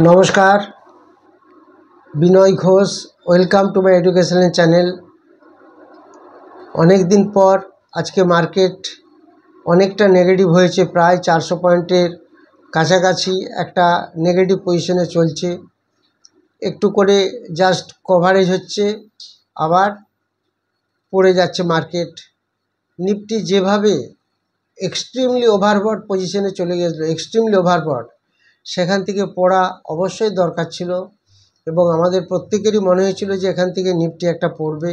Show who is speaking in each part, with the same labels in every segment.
Speaker 1: নমস্কার, Binoy Ghosh. Welcome to my educational channel. অনেক দিন পর আজকে মার্কেট অনেকটা নেগেটিভ হয়েছে, প্রায় 400 পয়েন্টের কাছাকাছি একটা নেগেটিভ পজিশনে চলছে। একটু করে জাস্ট কভারেজ হচ্ছে, আবার পড়ে যাচ্ছে মার্কেট। নিফটি যেভাবে এক্সট্রিমলি ওভারবট পজিশনে চলে গেছিলো, এক্সট্রিমলি ওভারবট, সেখান থেকে পড়া অবশ্যই দরকার ছিল এবং আমাদের প্রত্যেকেরই মনে হয়েছিল যে এখান থেকে নিফটি একটা পড়বে।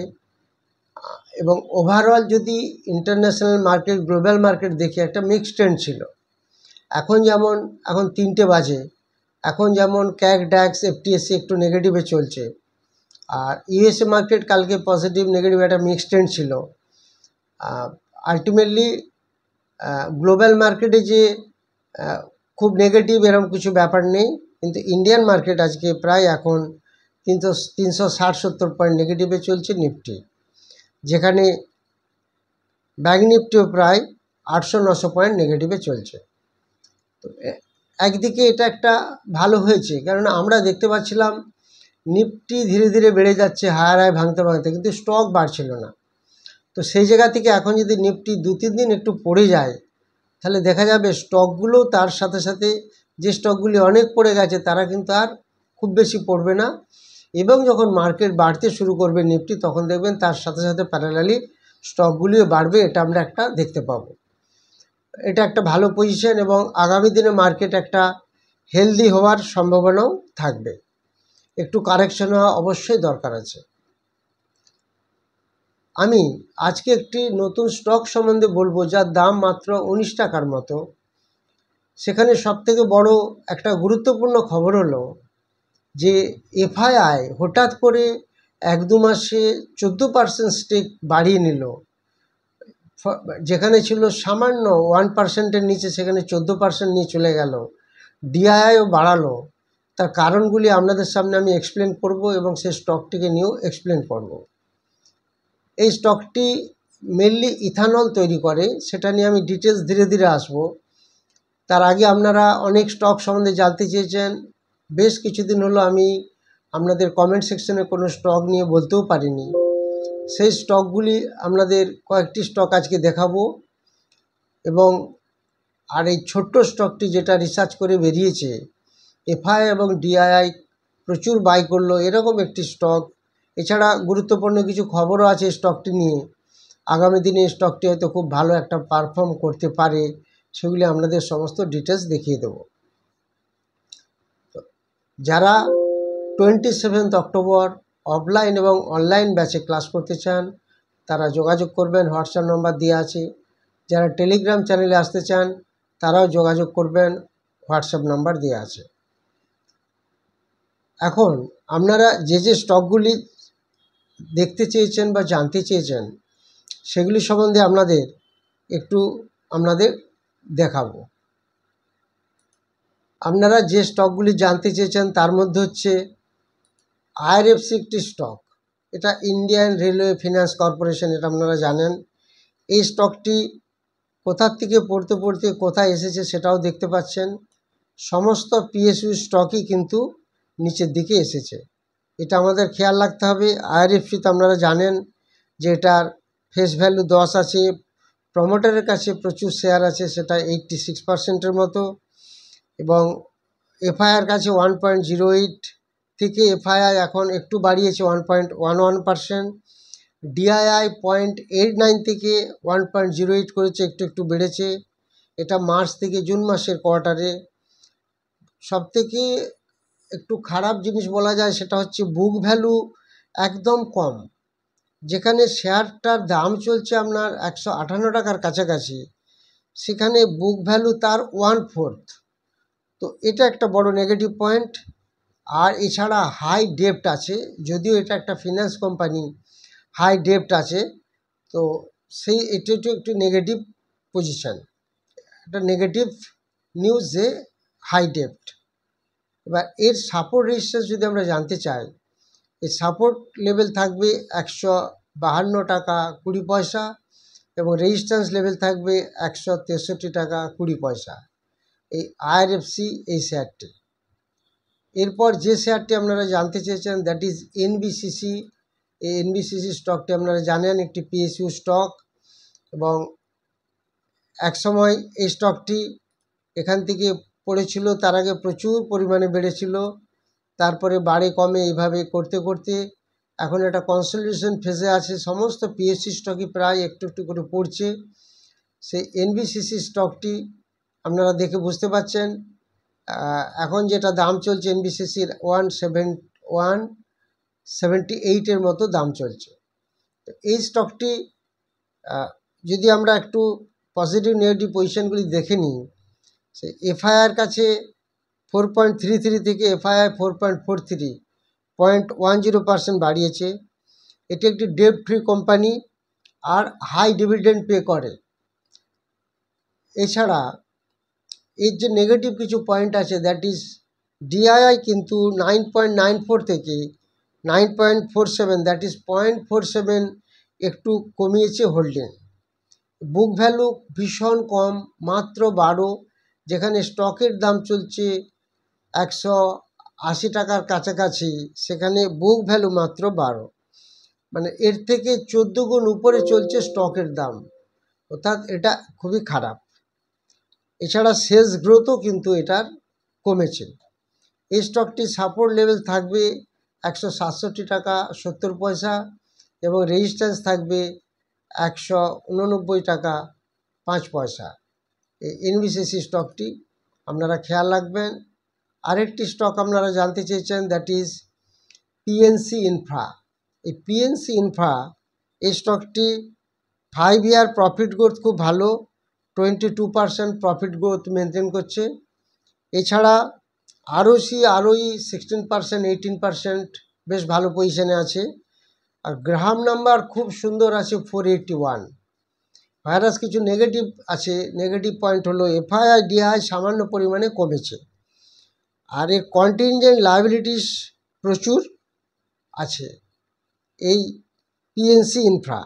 Speaker 1: এবং ওভারঅল যদি ইন্টারন্যাশনাল মার্কেট, গ্লোবাল মার্কেট দেখি, একটা মিক্সড ট্রেন্ড ছিল। এখন 3টে বাজে, এখন যেমন ক্যাক, ড্যাক্স, এফটিএসসি একটু নেগেটিভে চলছে, আর ইউএসএ মার্কেট কালকে পজিটিভ নেগেটিভ একটা মিক্সড ট্রেন্ড ছিল। আলটিমেটলি গ্লোবাল মার্কেটে যে খুব নেগেটিভ এরকম কিছু ব্যাপার নেই, কিন্তু ইন্ডিয়ান মার্কেট আজকে প্রায় এখন 360-70 পয়েন্ট নেগেটিভে চলছে নিফটি, যেখানে ব্যাঙ্ক নিফটিও প্রায় 800-900 পয়েন্ট নেগেটিভে চলছে। তো একদিকে এটা একটা ভালো হয়েছে, কেননা আমরা দেখতে পাচ্ছিলাম নিফটি ধীরে ধীরে বেড়ে যাচ্ছে, হায়ার হাই ভাঙতে ভাঙতে, কিন্তু স্টক বাড়ছিল না। তো সেই জায়গা থেকে এখন যদি নিফটি 2-3 দিন একটু পড়ে যায়, তাহলে দেখা যাবে স্টকগুলো তার সাথে সাথে, যে স্টকগুলি অনেক পড়ে গেছে তারা কিন্তু আর খুব বেশি পড়বে না, এবং যখন মার্কেট বাড়তে শুরু করবে নিফটি, তখন দেখবেন তার সাথে সাথে প্যারালালি স্টকগুলিও বাড়বে। এটা আমরা একটা দেখতে পাবো। এটা একটা ভালো পজিশন, এবং আগামী দিনে মার্কেট একটা হেলদি হওয়ার সম্ভাবনাও থাকবে। একটু কারেকশন হওয়া অবশ্যই দরকার আছে। আমি আজকে একটি নতুন স্টক সম্বন্ধে বলবো, যার দাম মাত্র 19 টাকার মতো। সেখানে সবথেকে বড় একটা গুরুত্বপূর্ণ খবর হলো যে এফআইআই হঠাৎ করে 1-2 মাসে 14% স্টেক বাড়িয়ে নিল। যেখানে ছিল সামান্য 1%-এর নিচে, সেখানে 14% নিয়ে চলে গেল। ডিআইআইও বাড়ালো। তার কারণগুলি আপনাদের সামনে আমি এক্সপ্লেন করব, এবং সেই স্টকটিকে নিয়েও এক্সপ্লেন করব। এই স্টকটি মেনলি ইথানল তৈরি করে, সেটা নিয়ে আমি ডিটেলস ধীরে ধীরে আসবো। তার আগে আপনারা অনেক স্টক সম্বন্ধে জানতে চেয়েছেন। বেশ কিছুদিন হলো আমি আপনাদের কমেন্ট সেকশনে কোনো স্টক নিয়ে বলতেও পারিনি। সেই স্টকগুলি আপনাদের কয়েকটি স্টক আজকে দেখাবো, এবং আর এই ছোট্ট স্টকটি যেটা রিসার্চ করে বেরিয়েছে, এফআই এবং ডিআইআই প্রচুর বাই করলো, এরকম একটি স্টক। এছাড়া গুরুত্বপূর্ণ কিছু খবরও আছে স্টকটি নিয়ে। আগামী দিনে স্টকটি হয়তো খুব ভালো একটা পারফর্ম করতে পারে, সেগুলি আপনাদের সমস্ত ডিটেলস দেখিয়ে দেব। যারা 27 অক্টোবর অফলাইন এবং অনলাইন ব্যাচে ক্লাস করতে চান, তারা যোগাযোগ করবেন, হোয়াটসঅ্যাপ নম্বর দেওয়া আছে। যারা টেলিগ্রাম চ্যানেলে আসতে চান, তারাও যোগাযোগ করবেন, হোয়াটসঅ্যাপ নাম্বার দেওয়া আছে। এখন আপনারা যে যে স্টকগুলি দেখতে চেয়েছেন বা জানতে চেয়েছেন, সেগুলি সম্বন্ধে আপনাদের দেখাবো। আপনারা যে স্টকগুলি জানতে চেয়েছেন তার মধ্যে হচ্ছে আইআরএফসি একটি স্টক। এটা ইন্ডিয়ান রেলওয়ে ফিনান্স কর্পোরেশন, এটা আপনারা জানেন। এই স্টকটি কোথার থেকে পড়তে পড়তে কোথায় এসেছে সেটাও দেখতে পাচ্ছেন। সমস্ত পিএসইউ স্টকই কিন্তু নিচের দিকে এসেছে, এটা আমাদের খেয়াল রাখতে হবে। আইআরএফসিতে আপনারা জানেন যে এটার ফেস ভ্যালু 10 আছে, প্রমোটারের কাছে প্রচুর শেয়ার আছে, সেটা 86%-এর মতো, এবং এফআইআর কাছে 1.08 থেকে এফআইআই এখন একটু বাড়িয়েছে 1.11%। ডিআইআই 0.89 থেকে 1.08 করেছে, একটু বেড়েছে। এটা মার্চ থেকে জুন মাসের কোয়ার্টারে। সবথেকে একটু খারাপ জিনিস বলা যায়, সেটা হচ্ছে বুক ভ্যালু একদম কম। যেখানে শেয়ারটার দাম চলছে আপনার 158 টাকার কাছাকাছি, সেখানে বুক ভ্যালু তার 1/4। তো এটা একটা বড় নেগেটিভ পয়েন্ট। আর এছাড়া হাই ডেপ্ট আছে, যদিও এটা একটা ফিনান্স কোম্পানি, হাই ডেপ্ট আছে। তো এটা একটু নেগেটিভ পজিশান, একটা নেগেটিভ নিউজ যে হাই ডেপ্ট। এবার এর সাপোর্ট রেজিস্ট্যান্স যদি আমরা জানতে চাই, এই সাপোর্ট লেভেল থাকবে 152 টাকা 20 পয়সা, এবং রেজিস্ট্যান্স লেভেল থাকবে 163 টাকা 20 পয়সা। এই আইআরএফসি এই শেয়ারটি, এরপর যে শেয়ারটি আপনারা জানতে চেয়েছেন দ্যাট ইজ এনবিসিসি। এই এনবিসিসি স্টকটি আপনারা জানেন একটি পিএসইউ স্টক, এবং একসময় এই স্টকটি এখান থেকে পড়েছিল, তার আগে প্রচুর পরিমাণে বেড়েছিল, তারপরে বাড়ে কমে এইভাবে করতে করতে এখন এটা কনসলিডেশন ফেজে আছে। সমস্ত পিএসসি স্টকই প্রায় একটু একটু করে পড়ছে। সেই এনবিসিসি স্টকটি আপনারা দেখে বুঝতে পারছেন এখন যেটা দাম চলছে এনবিসিসির 178 মতো দাম চলছে। তো এই স্টকটি যদি আমরা একটু পজিটিভ নেগেটিভ পজিশনগুলি দেখে নিই, সে এফআইআর কাছে 4.33 থেকে এফআইআই 4.43, 0.10% বাড়িয়েছে। এটি একটি ডেট ফ্রি কোম্পানি আর হাই ডিভিডেন্ড পে করে। এছাড়া এর যে নেগেটিভ কিছু পয়েন্ট আছে দ্যাট ইজ ডিআইআই কিন্তু 9.94 থেকে 9.47, দ্যাট ইজ 0.47 একটু কমিয়েছে হোল্ডিং। বুক ভ্যালু ভীষণ কম, মাত্র 12, যেখানে স্টকের দাম চলছে 180 টাকার কাছাকাছি, সেখানে বুক ভ্যালু মাত্র 12, মানে এর থেকে 14 গুণ উপরে চলছে স্টকের দাম, অর্থাৎ এটা খুবই খারাপ। এছাড়া সেলস গ্রোথও কিন্তু এটার কমেছে। এই স্টকটি সাপোর্ট লেভেল থাকবে 167 টাকা 70 পয়সা এবং রেজিস্ট্যান্স থাকবে 189 টাকা 5 পয়সা। এই এনবিসিসি স্টকটি আপনারা খেয়াল রাখবেন। আরেকটি স্টক আপনারা জানতে চেয়েছেন দ্যাট ইজ পিএনসি ইনফ্রা। এই পিএনসি ইনফ্রা এই স্টকটি 5 ইয়ার প্রফিট গ্রোথ খুব ভালো, 22% প্রফিট গ্রোথ মেনটেন করছে। এছাড়া আরওসি আরওই 16%, 18% বেশ ভালো পজিশনে আছে। আর গ্রাহক নাম্বার খুব সুন্দর আছে 481। ভাইরাস কিছু নেগেটিভ আছে, নেগেটিভ পয়েন্ট হলো এফআইআই ডিআই সামান্য পরিমাণে কমেছে, আর এর কন্টিনজেন্ট লায়াবিলিটিস প্রচুর আছে এই পিএনসি ইনফ্রা।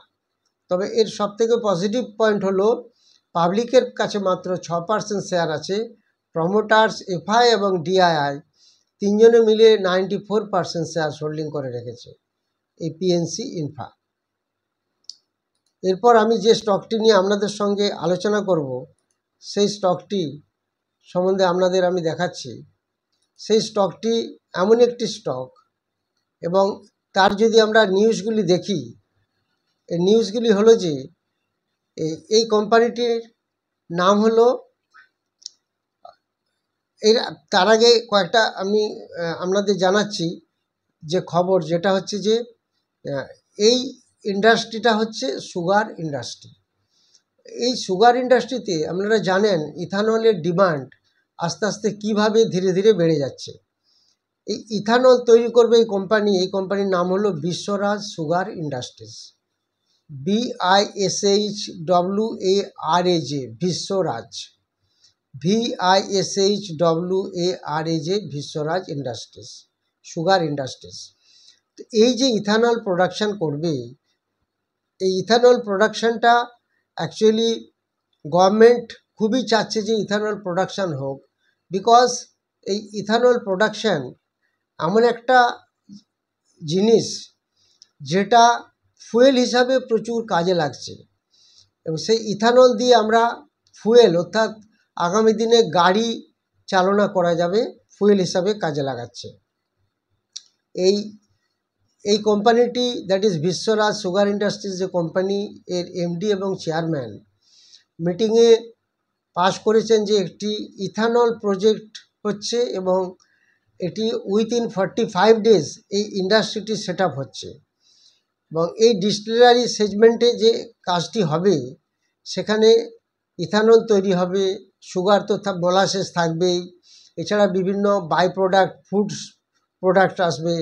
Speaker 1: তবে এর সবথেকে পজিটিভ পয়েন্ট হলো পাবলিকের কাছে মাত্র 6% শেয়ার আছে। প্রমোটার্স, এফআই এবং ডিআইআই তিনজনে মিলে 94% শেয়ার হোল্ডিং করে রেখেছে এই পিএনসি ইনফ্রা। এরপর আমি যে স্টকটি নিয়ে আপনাদের সঙ্গে আলোচনা করব সেই স্টকটি সম্বন্ধে আপনাদের আমি দেখাচ্ছি। সেই স্টকটি এমন একটি স্টক, এবং তার যদি আমরা নিউজগুলি দেখি, এই নিউজগুলি হলো যে এই কোম্পানিটির নাম হলো, এর তার আগে কয়েকটা আমি আপনাদের জানাচ্ছি যে খবর, যেটা হচ্ছে যে এই ইন্ডাস্ট্রিটা হচ্ছে সুগার ইন্ডাস্ট্রি। এই সুগার ইন্ডাস্ট্রিতে আপনারা জানেন ইথানলের ডিমান্ড আস্তে আস্তে কীভাবে ধীরে ধীরে বেড়ে যাচ্ছে। এই ইথানল তৈরি করবে এই কোম্পানির নাম হলো Vishwaraj sugar industries, BISHWARAJ, Vishwaraj, VISHWARAJ, Vishwaraj industries, sugar industries. তো এই যে ইথানল প্রোডাকশান করবে, এই ইথানল প্রোডাকশানটা অ্যাকচুয়ালি গভর্নমেন্ট খুবই চাচ্ছে যে ইথানল প্রোডাকশান হোক, বিকজ এই ইথানল প্রোডাকশান এমন একটা জিনিস যেটা ফুয়েল হিসাবে প্রচুর কাজে লাগছে, এবং সেই ইথানল দিয়ে আমরা ফুয়েল, অর্থাৎ আগামী দিনে গাড়ি চালনা করা যাবে, ফুয়েল হিসাবে কাজে লাগাচ্ছে। এই কোম্পানিটি that is Vishwaraj sugar industries যে কোম্পানি, এর এমডি এবং চেয়ারম্যান মিটিংয়ে পাশ করেছেন যে একটি ইথানল প্রজেক্ট হচ্ছে, এবং এটি উইথিন 45 ডেজ এই ইন্ডাস্ট্রিটি সেট আপ হচ্ছে। এবং এই ডিস্টিলারি সেগমেন্টে যে কাজটি হবে, সেখানে ইথানল তৈরি হবে, সুগার তো মোলাসেস থাকবেই, এছাড়া বিভিন্ন বাই প্রোডাক্ট, ফুডস প্রোডাক্ট আসবে।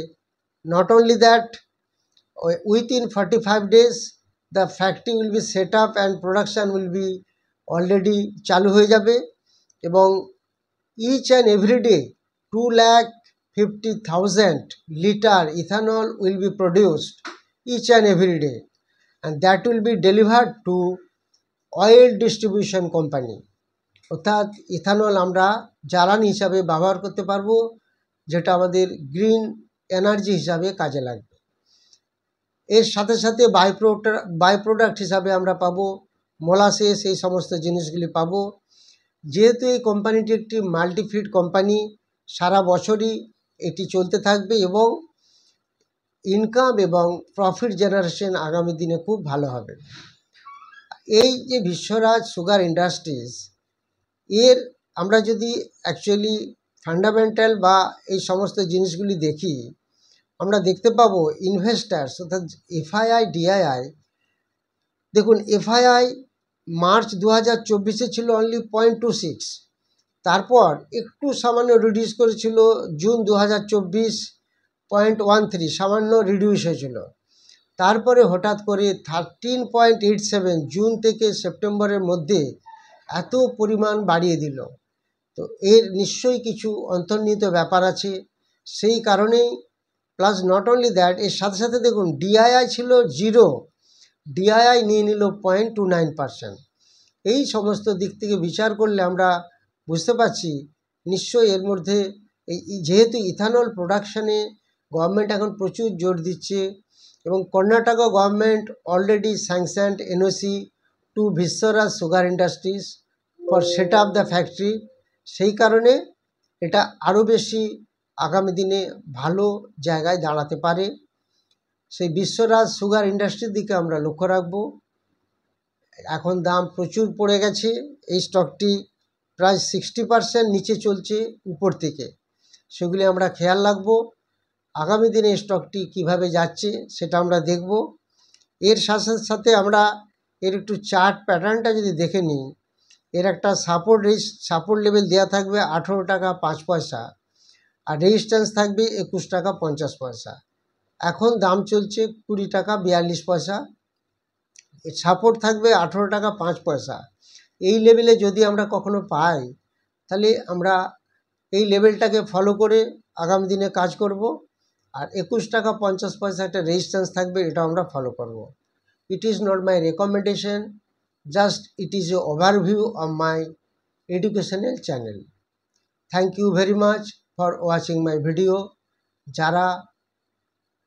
Speaker 1: Not only that, within 45 days the factory will be set up and production will be already চালু হয়ে যাবে, এবং each and every day 250,000 litre ethanol will be produced each and every day, and that will be delivered to oil distribution company। অর্থাৎ ethanol আমরা জ্বালানি হিসাবে ব্যবহার করতে পারবো যেটা আমাদের গ্রিন এনার্জি হিসাবে কাজে লাগবে। এর সাথে সাথে বাই প্রোডাক্ট হিসাবে আমরা পাবো মোলাসেস, এই সমস্ত জিনিসগুলি পাবো। যেহেতু এই কোম্পানিটি একটি মাল্টিফিড কোম্পানি, সারা বছরই এটি চলতে থাকবে এবং ইনকাম এবং প্রফিট জেনারেশন আগামী দিনে খুব ভালো হবে। এই যে বিশ্বরাজ সুগার ইন্ডাস্ট্রিজ, এর আমরা যদি অ্যাকচুয়ালি ফান্ডামেন্টাল বা এই সমস্ত জিনিসগুলি দেখি, আমরা দেখতে পাবো ইনভেস্টার্স অর্থাৎ এফআইআই ডিআইআই, দেখুন এফআইআই মার্চ 2024 ছিল অনলি 0.26, তারপর একটু সামান্য রিডিউস করেছিল জুন 2024 0.13, সামান্য রিডিউস হয়েছিল। তারপরে হঠাৎ করে 13.87 জুন থেকে সেপ্টেম্বরের মধ্যে এত পরিমাণ বাড়িয়ে দিল। তো এর নিশ্চয়ই কিছু অন্তর্নিহিত ব্যাপার আছে, সেই কারণেই। প্লাস নট অনলি দ্যাট, এর সাথে সাথে দেখুন ডিআইআই ছিল 0, ডিআইআই নিয়ে নিল 0.29%। এই সমস্ত দিক থেকে বিচার করলে আমরা বুঝতে পারছি নিশ্চয়ই এর মধ্যে যেহেতু ইথানল প্রোডাকশানে গভর্নমেন্ট এখন প্রচুর জোর দিচ্ছে এবং Karnataka government already sanctioned NOC to Bishwaraj sugar industries for set up the factory, সেই কারণে এটা আরও বেশি আগামী দিনে ভালো জায়গায় দাঁড়াতে পারে। সেই বিশ্বরাজ সুগার ইন্ডাস্ট্রির দিকে আমরা লক্ষ্য রাখব। এখন দাম প্রচুর পড়ে গেছে, এই স্টকটি প্রায় 60% নিচে চলছে উপর থেকে, সেগুলি আমরা খেয়াল রাখবো। আগামী দিনে স্টকটি কিভাবে যাচ্ছে সেটা আমরা দেখব। এর সাথে সাথে আমরা এর একটু চার্ট প্যাটার্নটা যদি দেখে নিই, এর একটা সাপোর্ট লেভেল দেওয়া থাকবে 18 টাকা 5 পয়সা, আর রেজিস্ট্যান্স থাকবে 21 টাকা 50 পয়সা। এখন দাম চলছে 20 টাকা 42 পয়সা, এর সাপোর্ট থাকবে 18 টাকা 5 পয়সা। এই লেভেলে যদি আমরা কখনো পাই, তাহলে আমরা এই লেভেলটাকে ফলো করে আগামী দিনে কাজ করব। আর 21 টাকা 50 পয়সা একটা রেজিস্ট্যান্স থাকবে, এটা আমরা ফলো করব। It is not my recommendation, just it is a overview of my educational channel. Thank you very much for watching my video. যারা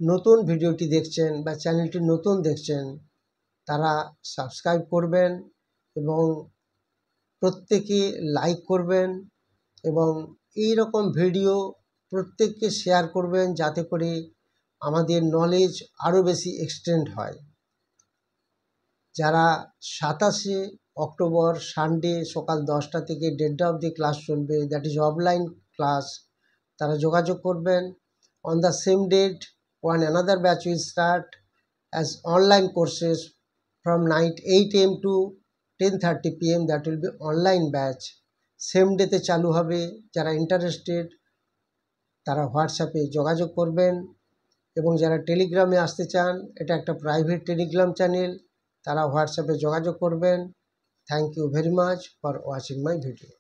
Speaker 1: নতুন ভিডিওটি দেখছেন বা চ্যানেলটি নতুন দেখছেন, তারা সাবস্ক্রাইব করবেন এবং প্রত্যেকে লাইক করবেন এবং এই রকম ভিডিও প্রত্যেককে শেয়ার করবেন, যাতে করে আমাদের নলেজ আরও বেশি এক্সটেন্ড হয়। যারা 27শে অক্টোবর সানডে সকাল 10টা থেকে 1:30 অবধি ক্লাস চলবে, দ্যাট ইজ অফলাইন ক্লাস, তারা যোগাযোগ করবেন। On the same date one another batch will start as online courses from night 8 AM to 10:30 PM, that will be online batch, same ডেতে চালু হবে। যারা ইন্টারেস্টেড তারা হোয়াটসঅ্যাপে যোগাযোগ করবেন এবং যারা টেলিগ্রামে আসতে চান, এটা একটা প্রাইভেট টেলিগ্রাম চ্যানেল, তারা হোয়াটসঅ্যাপে যোগাযোগ করবেন। Thank you very much for watching my video.